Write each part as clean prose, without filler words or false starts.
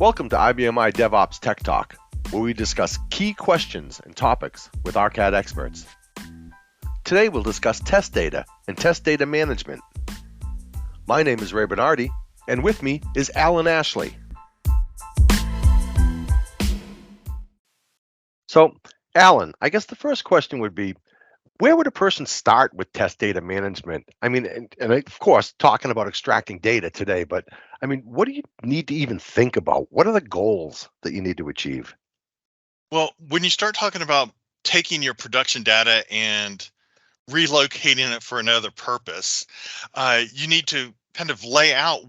Welcome to IBM DevOps TechTalk, where we discuss key questions and topics with ARCAD experts. Today we'll discuss test data and test data management. My name is Bernardi, and with me is Alan Ashley. So, Alan, I guess the first question would be, where would a person start with test data management? I mean, and of course, talking about extracting data today, but I mean, what do you need to even think about? What are the goals that you need to achieve? Well, when you start talking about taking your production data and relocating it for another purpose, you need to kind of lay out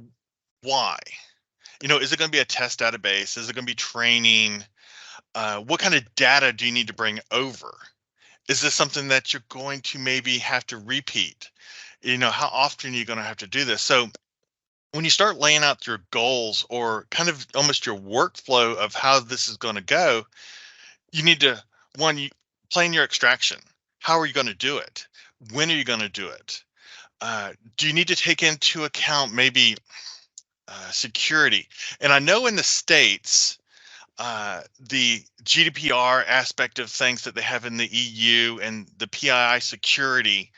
why. Is it going to be a test database? Is it going to be training? What kind of data do you need to bring over? Is this something that you're going to maybe have to repeat? How often are you going to have to do this? So when you start laying out your goals or kind of almost your workflow of how this is going to go, you need to, you plan your extraction. How are you going to do it? When are you going to do it? Do you need to take into account maybe security? And I know in the States, the GDPR aspect of things that they have in the EU and the PII security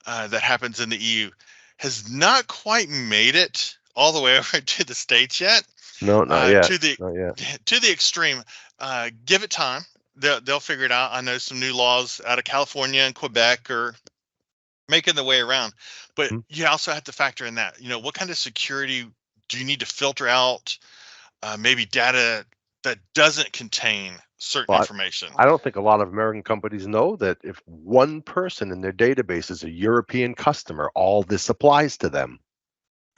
that happens in the EU has not quite made it all the way over to the States yet. No, not yet. To the Not yet. to the extreme. Give it time. They'll figure it out. I know some new laws out of California and Quebec are making the way around, but you also have to factor in that. What kind of security do you need to filter out? Maybe data that doesn't contain certain information. I don't think a lot of American companies know that if one person in their database is a European customer, all this applies to them.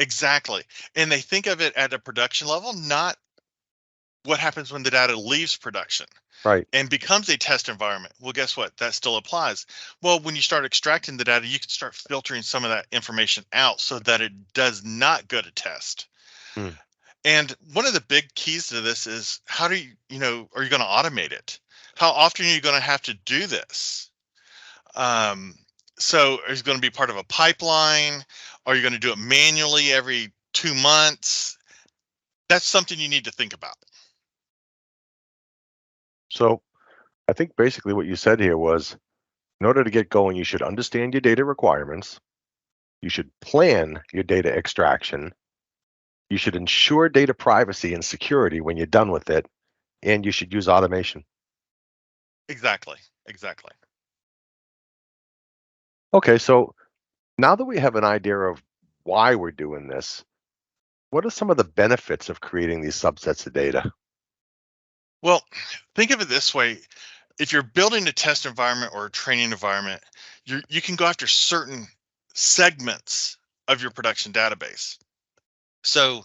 Exactly. And they think of it at a production level, not what happens when the data leaves production. Right. And becomes a test environment. Well, guess what? That still applies. Well, when you start extracting the data, you can start filtering some of that information out so that it does not go to test. And one of the big keys to this is how do are you going to automate it? How often are you going to have to do this? So is it going to be part of a pipeline? Are you going to do it manually every 2 months? That's something you need to think about. So I think basically what you said here was, in order to get going, you should understand your data requirements. You should plan your data extraction. You should ensure data privacy and security when you're done with it, and you should use automation. Exactly. Okay, so now that we have an idea of why we're doing this, what are some of the benefits of creating these subsets of data? Well, think of it this way. If you're building a test environment or a training environment, you can go after certain segments of your production database. So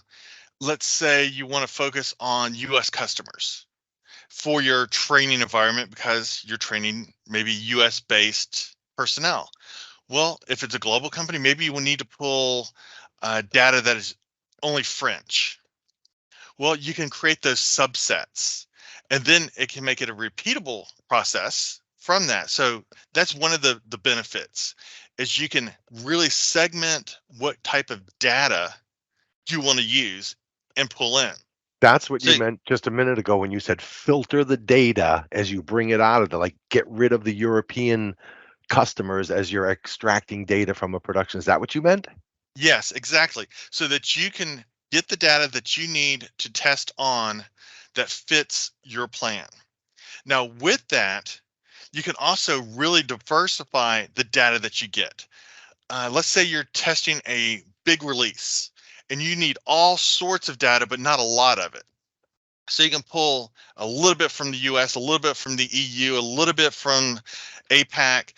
let's say you want to focus on US customers for your training environment because you're training maybe US based personnel. Well, if it's a global company, maybe you will need to pull data that is only French. Well, you can create those subsets and then it can make it a repeatable process from that. So that's one of the benefits is you can really segment what type of data you want to use and pull in. That's what you meant just a minute ago when you said filter the data as you bring it out of like get rid of the European customers as you're extracting data from a production. Is that what you meant? Yes, exactly. So that you can get the data that you need to test on that fits your plan. Now, with that, you can also really diversify the data that you get. Let's say you're testing a big release and you need all sorts of data, but not a lot of it. So you can pull a little bit from the US, a little bit from the EU, a little bit from APAC,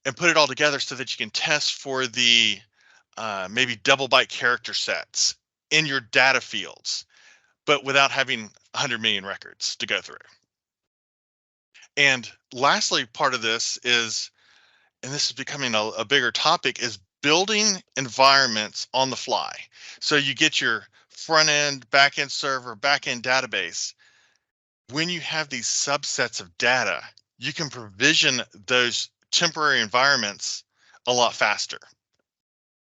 and put it all together so that you can test for the maybe double byte character sets in your data fields, but without having 100 million records to go through. And lastly, part of this is, and this is becoming a bigger topic, is building environments on the fly. So you get your front end, back end server, back end database. When you have these subsets of data, you can provision those temporary environments a lot faster.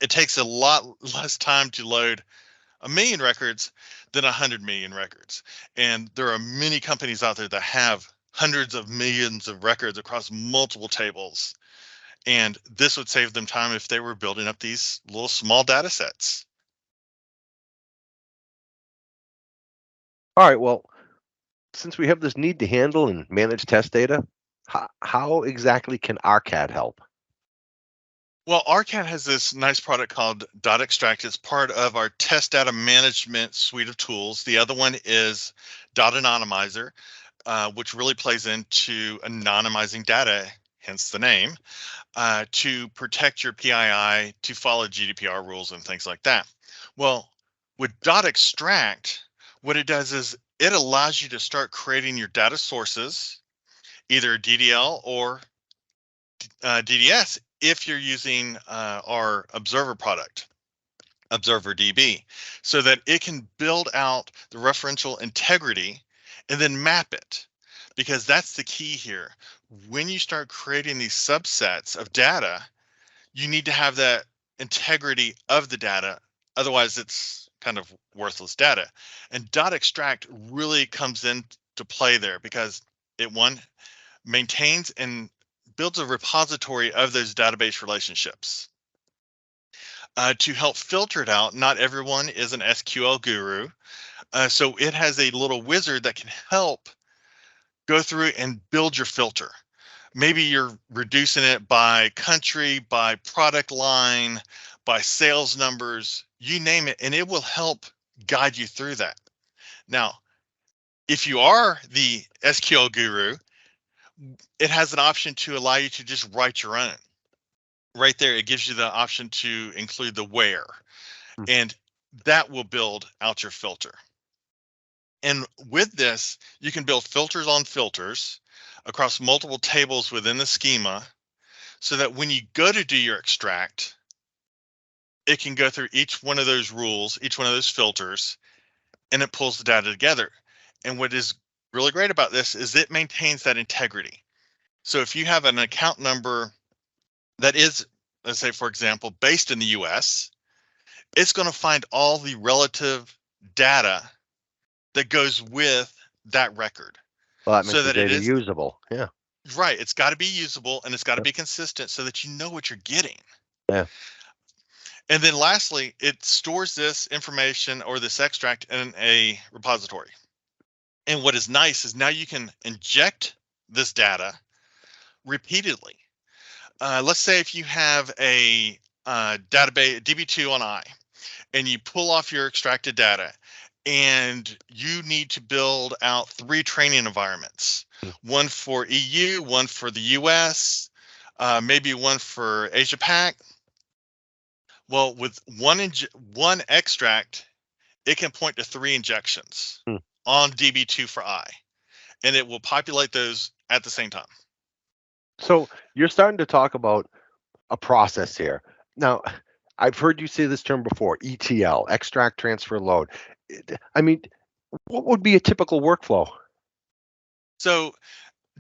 It takes a lot less time to load 1 million records than 100 million records. And there are many companies out there that have hundreds of millions of records across multiple tables. And this would save them time if they were building up these little small data sets. All right, well, since we have this need to handle and manage test data, how exactly can RCAD help? Well, RCAD has this nice product called .extract. It's part of our test data management suite of tools. The other one is .anonymizer, which really plays into anonymizing data, hence the name, to protect your PII, to follow GDPR rules and things like that. Well, with .extract, what it does is it allows you to start creating your data sources, either DDL or DDS, if you're using our Observer product, Observer DB, so that it can build out the referential integrity and then map it. Because that's the key here. When you start creating these subsets of data, you need to have that integrity of the data. Otherwise, it's kind of worthless data. And .extract really comes into play there because it, one, maintains and builds a repository of those database relationships. To help filter it out, not everyone is an SQL guru. So it has a little wizard that can help go through and build your filter. Maybe you're reducing it by country, by product line, by sales numbers, you name it, and it will help guide you through that. Now, if you are the SQL guru, it has an option to allow you to just write your own. Right there, it gives you the option to include the where, and that will build out your filter. And with this, you can build filters on filters across multiple tables within the schema so that when you go to do your extract, it can go through each one of those rules, each one of those filters, and it pulls the data together. And what is really great about this is it maintains that integrity. So if you have an account number that is, let's say, for example, based in the US, it's going to find all the relative data that goes with that record. Well, that makes so the that it data is usable. Yeah. right. It's got to be usable and it's got to be consistent so that you know what you're getting. Yeah. And then lastly, it stores this information or this extract in a repository. And what is nice is now you can inject this data repeatedly. Let's say if you have a database DB2 on I, and you pull off your extracted data, and you need to build out 3 training environments, one for EU, one for the US, maybe one for Asia Pac. Well, with one extract, it can point to 3 injections on DB2 for I, and it will populate those at the same time. So you're starting to talk about a process here. Now, I've heard you say this term before, ETL, extract, transfer, load. I mean, what would be a typical workflow? So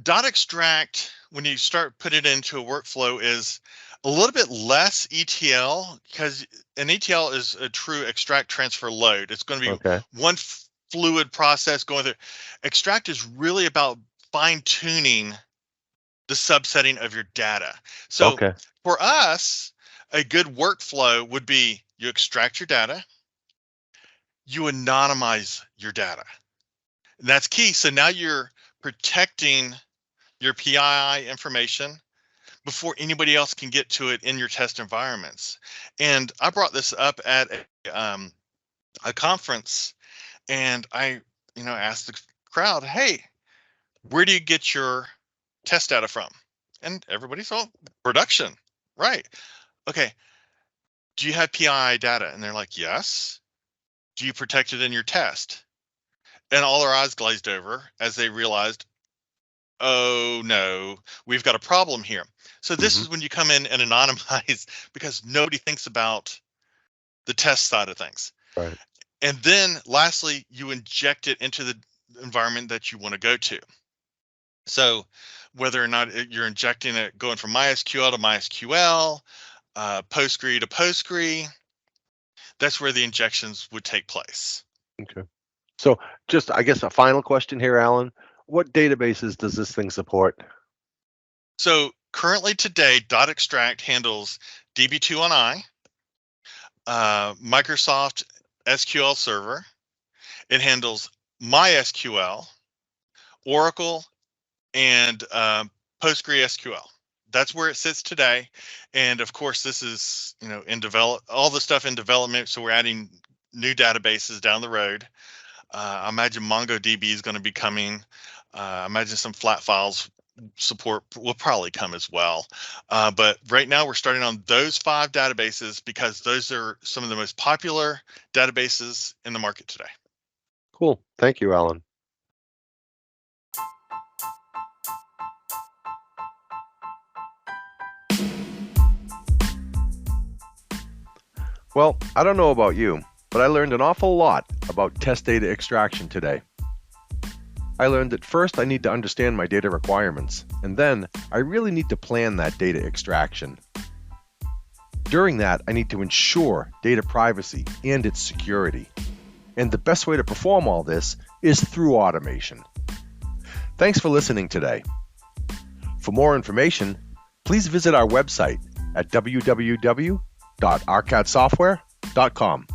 .extract, when you start putting it into a workflow, is a little bit less ETL because an ETL is a true extract, transfer, load. It's going to be one fluid process going through. Extract is really about fine tuning the subsetting of your data. So for us, a good workflow would be you extract your data, you anonymize your data. And that's key. So now you're protecting your PII information before anybody else can get to it in your test environments. And I brought this up at a conference, and I, asked the crowd, "Hey, where do you get your test data from?" And everybody's all production, right? Okay. Do you have PII data? And they're like, yes. Do you protect it in your test? And all their eyes glazed over as they realized, oh no, we've got a problem here. So this is when you come in and anonymize because nobody thinks about the test side of things. Right. And then lastly, you inject it into the environment that you want to go to. So whether or not you're injecting it going from MySQL to MySQL, Postgre to Postgre, that's where the injections would take place. Okay. So just, I guess, a final question here, Alan. What databases does this thing support? So currently today, .extract handles DB2 on I, Microsoft SQL Server. It handles MySQL, Oracle, and PostgreSQL. That's where it sits today. And of course, this is, in all the stuff in development. So we're adding new databases down the road. I imagine MongoDB is going to be coming. I imagine some flat files support will probably come as well. But right now we're starting on those 5 databases because those are some of the most popular databases in the market today. Cool. Thank you, Alan. Well, I don't know about you, but I learned an awful lot about test data extraction today. I learned that first I need to understand my data requirements, and then I really need to plan that data extraction. During that, I need to ensure data privacy and its security. And the best way to perform all this is through automation. Thanks for listening today. For more information, please visit our website at www.arcadsoftware.com.